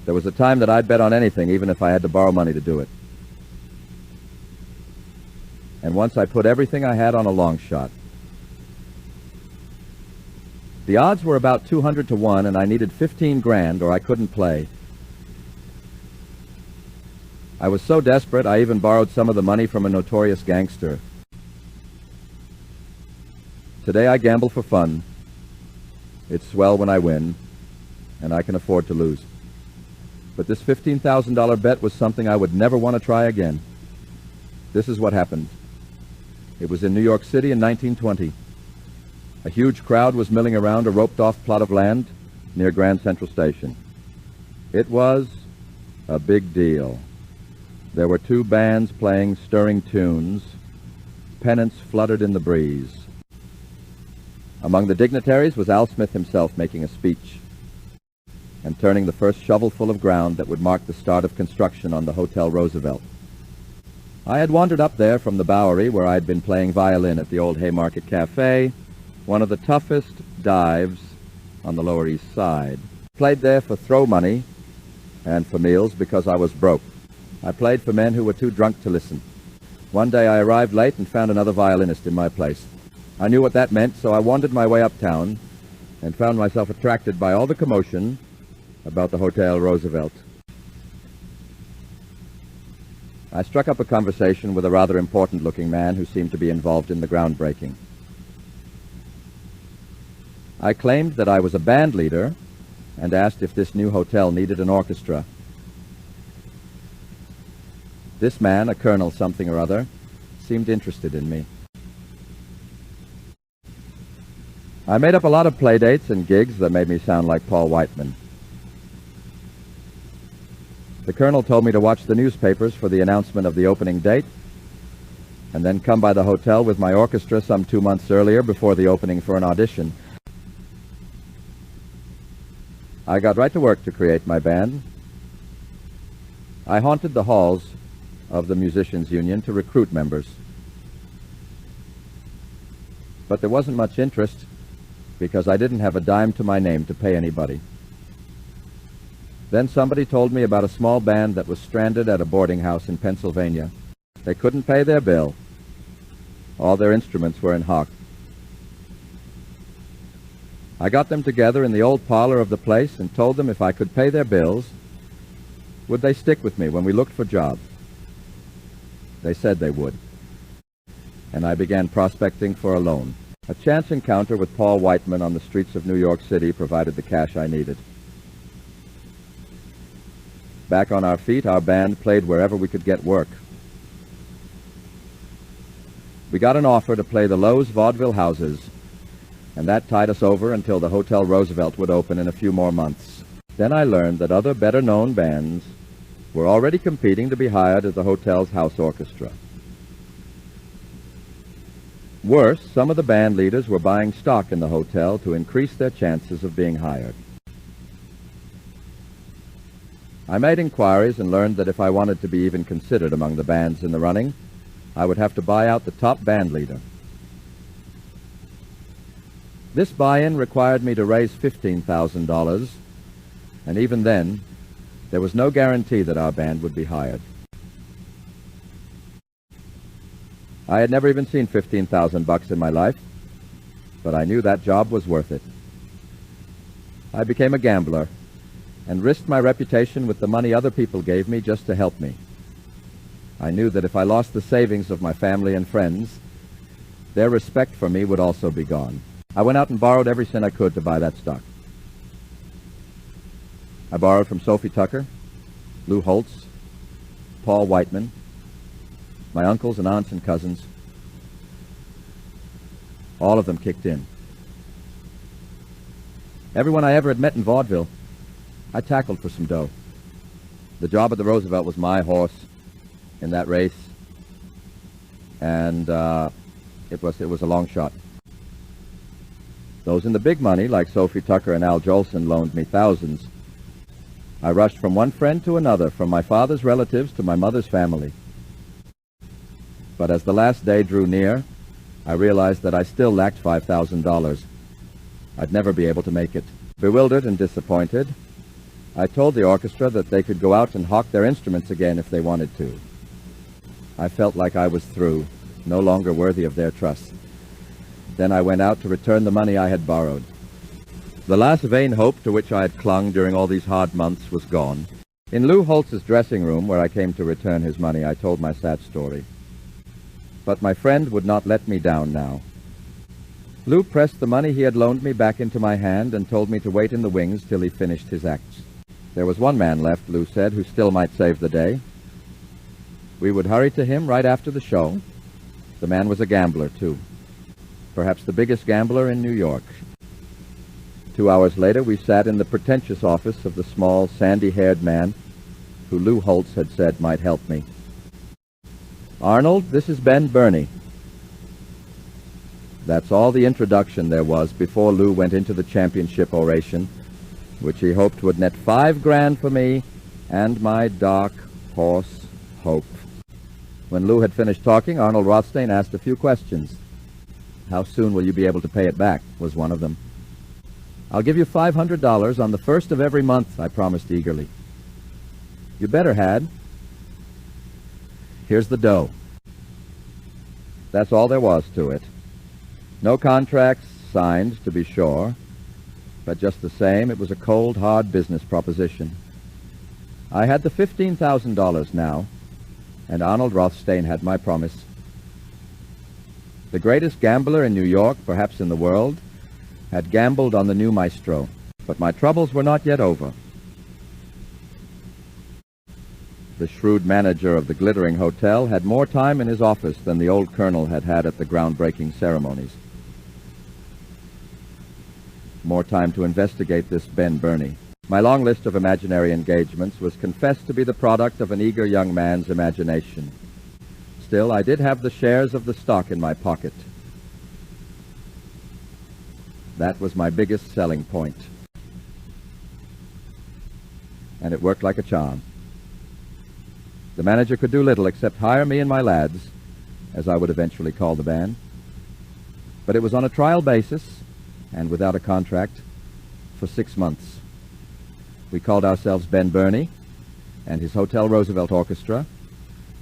There was a time that I'd bet on anything, even if I had to borrow money to do it. And once I put everything I had on a long shot. The odds were about 200 to 1, and I needed 15 grand or I couldn't play. I was so desperate, I even borrowed some of the money from a notorious gangster. Today I gamble for fun. It's swell when I win, and I can afford to lose. But this $15,000 bet was something I would never want to try again. This is what happened. It was in New York City in 1920. A huge crowd was milling around a roped-off plot of land near Grand Central Station. It was a big deal. There were two bands playing stirring tunes. Pennants fluttered in the breeze. Among the dignitaries was Al Smith himself making a speech and turning the first shovelful of ground that would mark the start of construction on the Hotel Roosevelt. I had wandered up there from the Bowery, where I had been playing violin at the old Haymarket Cafe, one of the toughest dives on the Lower East Side. Played there for throw money and for meals because I was broke. I played for men who were too drunk to listen. One day I arrived late and found another violinist in my place. I knew what that meant, so I wandered my way uptown and found myself attracted by all the commotion about the Hotel Roosevelt. I struck up a conversation with a rather important-looking man who seemed to be involved in the groundbreaking. I claimed that I was a band leader and asked if this new hotel needed an orchestra. This man, a colonel something or other, seemed interested in me. I made up a lot of playdates and gigs that made me sound like Paul Whiteman. The colonel told me to watch the newspapers for the announcement of the opening date and then come by the hotel with my orchestra some 2 months earlier before the opening for an audition. I got right to work to create my band. I haunted the halls of the Musicians' Union to recruit members. But there wasn't much interest because I didn't have a dime to my name to pay anybody. Then somebody told me about a small band that was stranded at a boarding house in Pennsylvania. They couldn't pay their bill. All their instruments were in hock. I got them together in the old parlor of the place and told them if I could pay their bills, would they stick with me when we looked for jobs? They said they would. And I began prospecting for a loan. A chance encounter with Paul Whiteman on the streets of New York City provided the cash I needed. Back on our feet, our band played wherever we could get work. We got an offer to play the Lowe's vaudeville houses, and that tied us over until the Hotel Roosevelt would open in a few more months. Then I learned that other better-known bands were already competing to be hired as the hotel's house orchestra. Worse, some of the band leaders were buying stock in the hotel to increase their chances of being hired. I made inquiries and learned that if I wanted to be even considered among the bands in the running, I would have to buy out the top band leader. This buy-in required me to raise $15,000, and even then, there was no guarantee that our band would be hired. I had never even seen $15,000 in my life, but I knew that job was worth it. I became a gambler and risked my reputation with the money other people gave me just to help me. I knew that if I lost the savings of my family and friends, their respect for me would also be gone. I went out and borrowed every cent I could to buy that stock. I borrowed from Sophie Tucker, Lou Holtz, Paul Whiteman, my uncles and aunts and cousins. All of them kicked in. Everyone I ever had met in vaudeville, I tackled for some dough. The job at the Roosevelt was my horse in that race, and it was a long shot. Those in the big money, like Sophie Tucker and Al Jolson, loaned me thousands. I rushed from one friend to another, from my father's relatives to my mother's family. But as the last day drew near, I realized that I still lacked $5,000. I'd never be able to make it. Bewildered and disappointed, I told the orchestra that they could go out and hawk their instruments again if they wanted to. I felt like I was through, no longer worthy of their trust. Then I went out to return the money I had borrowed. The last vain hope to which I had clung during all these hard months was gone. In Lou Holtz's dressing room, where I came to return his money, I told my sad story. But my friend would not let me down now. Lou pressed the money he had loaned me back into my hand and told me to wait in the wings till he finished his acts. There was one man left, Lou said, who still might save the day. We would hurry to him right after the show. The man was a gambler, too. Perhaps the biggest gambler in New York. 2 hours later, we sat in the pretentious office of the small, sandy-haired man who Lou Holtz had said might help me. "Arnold, this is Ben Burney." That's all the introduction there was before Lou went into the championship oration, which he hoped would net $5 grand for me and my dark horse hope. When Lou had finished talking, Arnold Rothstein asked a few questions. "How soon will you be able to pay it back?" was one of them. "I'll give you $500 on the first of every month," I promised eagerly. "You better had. Here's the dough." That's all there was to it. No contracts signed, to be sure, but just the same, it was a cold, hard business proposition. I had the $15,000 now, and Arnold Rothstein had my promise. The greatest gambler in New York, perhaps in the world, had gambled on the new maestro, but my troubles were not yet over. The shrewd manager of the glittering hotel had more time in his office than the old colonel had had at the groundbreaking ceremonies. More time to investigate this Ben Burney. My long list of imaginary engagements was confessed to be the product of an eager young man's imagination. Still, I did have the shares of the stock in my pocket. That was my biggest selling point. And it worked like a charm. The manager could do little except hire me and my lads, as I would eventually call the band. But it was on a trial basis, and without a contract, for 6 months. We called ourselves Ben Burney and his Hotel Roosevelt Orchestra,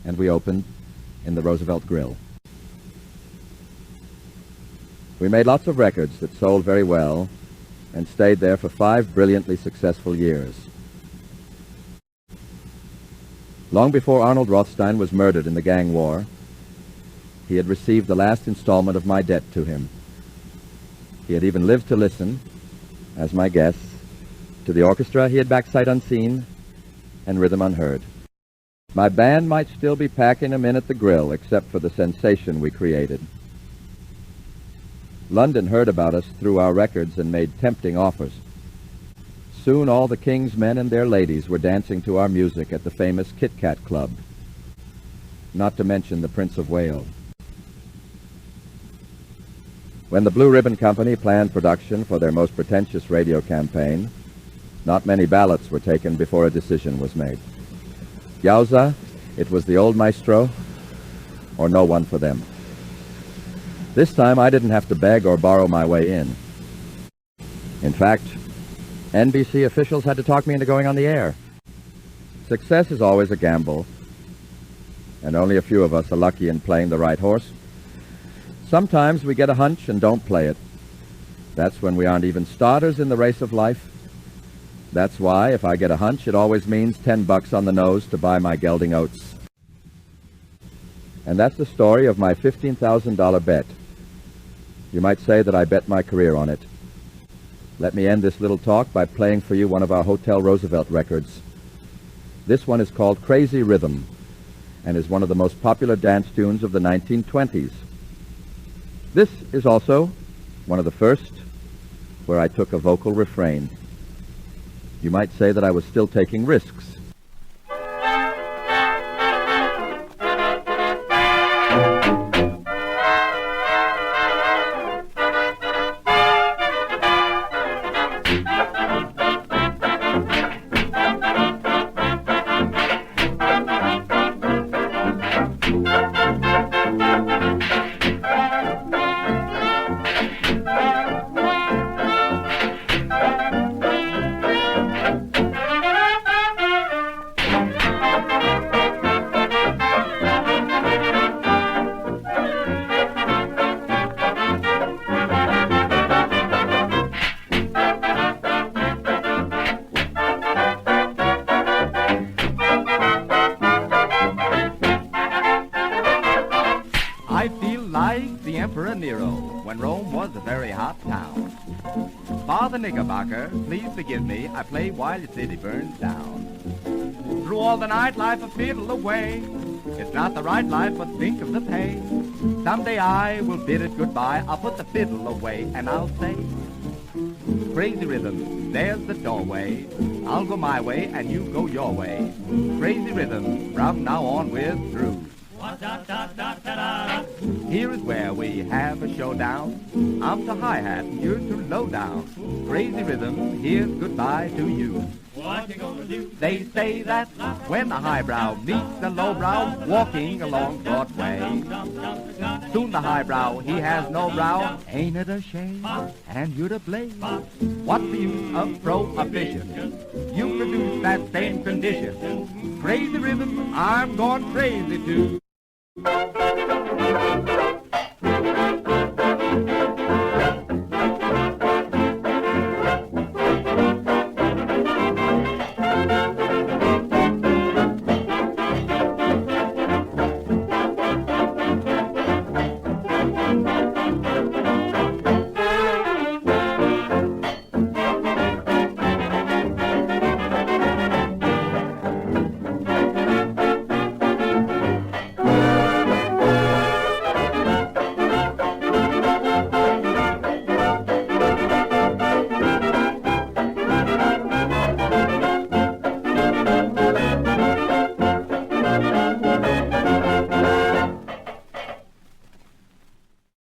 and we opened in the Roosevelt Grill. We made lots of records that sold very well and stayed there for 5 brilliantly successful years. Long before Arnold Rothstein was murdered in the gang war, he had received the last installment of my debt to him. He had even lived to listen, as my guest, to the orchestra he had backed sight unseen and rhythm unheard. My band might still be packing him in at the Grill, except for the sensation we created. London heard about us through our records and made tempting offers. Soon all the king's men and their ladies were dancing to our music at the famous Kit Kat Club, not to mention the Prince of Wales. When the Blue Ribbon Company planned production for their most pretentious radio campaign, not many ballots were taken before a decision was made. Yowza, it was the old maestro, or no one for them. This time I didn't have to beg or borrow my way in. In fact, NBC officials had to talk me into going on the air. Success is always a gamble, and only a few of us are lucky in playing the right horse. Sometimes we get a hunch and don't play it. That's when we aren't even starters in the race of life. That's why, if I get a hunch, it always means $10 on the nose to buy my gelding oats. And that's the story of my $15,000 bet. You might say that I bet my career on it. Let me end this little talk by playing for you one of our Hotel Roosevelt records. This one is called Crazy Rhythm and is one of the most popular dance tunes of the 1920s. This is also one of the first where I took a vocal refrain. You might say that I was still taking risks. Nero, when Rome was a very hot town. Father Knickerbocker, please forgive me, I play while your city burns down. Through all the night life a fiddle away, it's not the right life, but think of the pay. Someday I will bid it goodbye, I'll put the fiddle away and I'll say, crazy rhythm, there's the doorway. I'll go my way and you go your way. Crazy rhythm, from now on we're through. Here is where we have a showdown. I'm to hi-hat and you're to low-down. Crazy rhythm, here's goodbye to you. What you gonna do? They say that when the highbrow meets the lowbrow walking along Broadway, soon the highbrow, he has no brow. Ain't it a shame? And you're to blame. What's the use of prohibition? You produce that same condition. Crazy rhythm, I'm going crazy too.